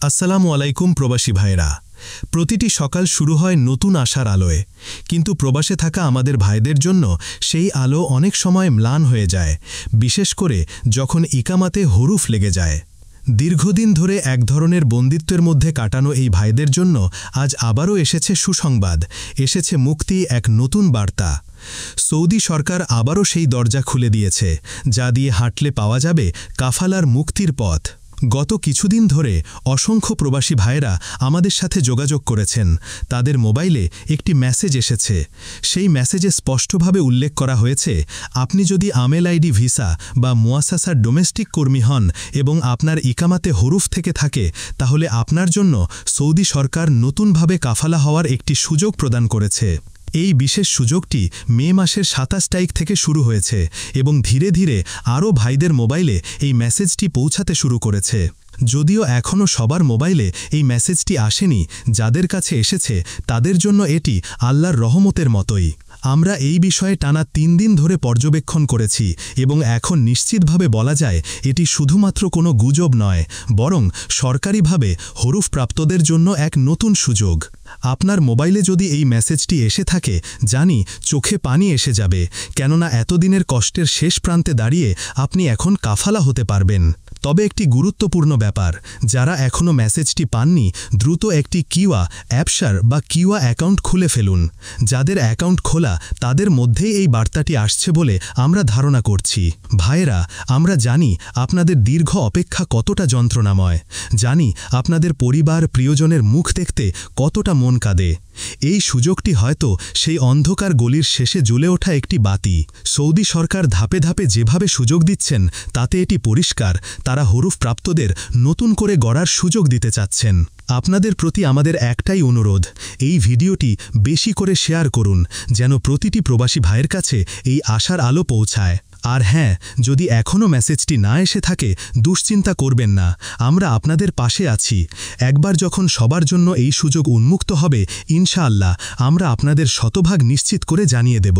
আসসালামু আলাইকুম প্রবাসী ভাইরা। প্রতিটি সকাল শুরু হয় নতুন আশার আলোয়, কিন্তু প্রবাসে থাকা আমাদের ভাইদের জন্য সেই আলো অনেক সময় ম্লান হয়ে যায়, বিশেষ করে যখন ইকামাতে হরুফ লেগে যায়। দীর্ঘদিন ধরে এক ধরনের বন্দিত্বের মধ্যে কাটানো এই ভাইদের জন্য আজ আবারও এসেছে সুসংবাদ, এসেছে মুক্তি, এক নতুন বার্তা। সৌদি সরকার আবারও সেই দরজা খুলে দিয়েছে, যা দিয়ে হাঁটলে পাওয়া যাবে কাফালার মুক্তির পথ। গত কিছুদিন ধরে অসংখ্য প্রবাসী ভাইয়েরা আমাদের সাথে যোগাযোগ করেছেন। তাদের মোবাইলে একটি মেসেজ এসেছে। সেই মেসেজে স্পষ্টভাবে উল্লেখ করা হয়েছে, আপনি যদি আমেল আইডি ভিসা বা মুয়াসাসার ডোমেস্টিক কর্মী হন এবং আপনার ইকামাতে হরুফ থেকে থাকে, তাহলে আপনার জন্য সৌদি সরকার নতুনভাবে কাফালা হওয়ার একটি সুযোগ প্রদান করেছে। এই বিশেষ সুযোগটি মে মাসের ২৭ তারিখ থেকে শুরু হয়েছে এবং ধীরে ধীরে আরও ভাইদের মোবাইলে এই মেসেজটি পৌঁছাতে শুরু করেছে। যদিও এখনও সবার মোবাইলে এই মেসেজটি আসেনি, যাদের কাছে এসেছে তাদের জন্য এটি আল্লাহর রহমতের মতোই। আমরা এই বিষয়ে টানা ৩ দিন ধরে পর্যবেক্ষণ করেছি এবং এখন নিশ্চিতভাবে বলা যায় এটি শুধুমাত্র কোনো গুজব নয়, বরং সরকারিভাবে হরুফ প্রাপ্তদের জন্য এক নতুন সুযোগ। আপনার মোবাইলে যদি এই মেসেজটি এসে থাকে, জানি চোখে পানি এসে যাবে, কেননা এতদিনের কষ্টের শেষ প্রান্তে দাঁড়িয়ে আপনি এখন কাফালা হতে পারবেন। তবে একটি গুরুত্বপূর্ণ ব্যাপার, যারা এখনও মেসেজটি পাননি, দ্রুত একটি কিওয়া অ্যাপসার বা কিওয়া অ্যাকাউন্ট খুলে ফেলুন। যাদের অ্যাকাউন্ট খোলা তাদের মধ্যেই এই বার্তাটি আসছে বলে আমরা ধারণা করছি। ভাইয়েরা, আমরা জানি আপনাদের দীর্ঘ অপেক্ষা কতটা যন্ত্রণাময়, জানি আপনাদের পরিবার প্রিয়জনের মুখ দেখতে কতটা মন কাঁদে। এই সুযোগটি হয়তো সেই অন্ধকার গলির শেষে জ্বলে ওঠা একটি বাতি। সৌদি সরকার ধাপে ধাপে যেভাবে সুযোগ দিচ্ছেন, তাতে এটি পরিষ্কার তারা হরুফ প্রাপ্তদের নতুন করে গড়ার সুযোগ দিতে চাচ্ছেন। আপনাদের প্রতি আমাদের একটাই অনুরোধ, এই ভিডিওটি বেশি করে শেয়ার করুন, যেন প্রতিটি প্রবাসী ভাইয়ের কাছে এই আশার আলো পৌঁছায়। আর হ্যাঁ, যদি এখনও মেসেজটি না এসে থাকে, দুশ্চিন্তা করবেন না, আমরা আপনাদের পাশে আছি। একবার যখন সবার জন্য এই সুযোগ উন্মুক্ত হবে, ইনশাআল্লাহ আমরা আপনাদের শতভাগ নিশ্চিত করে জানিয়ে দেব।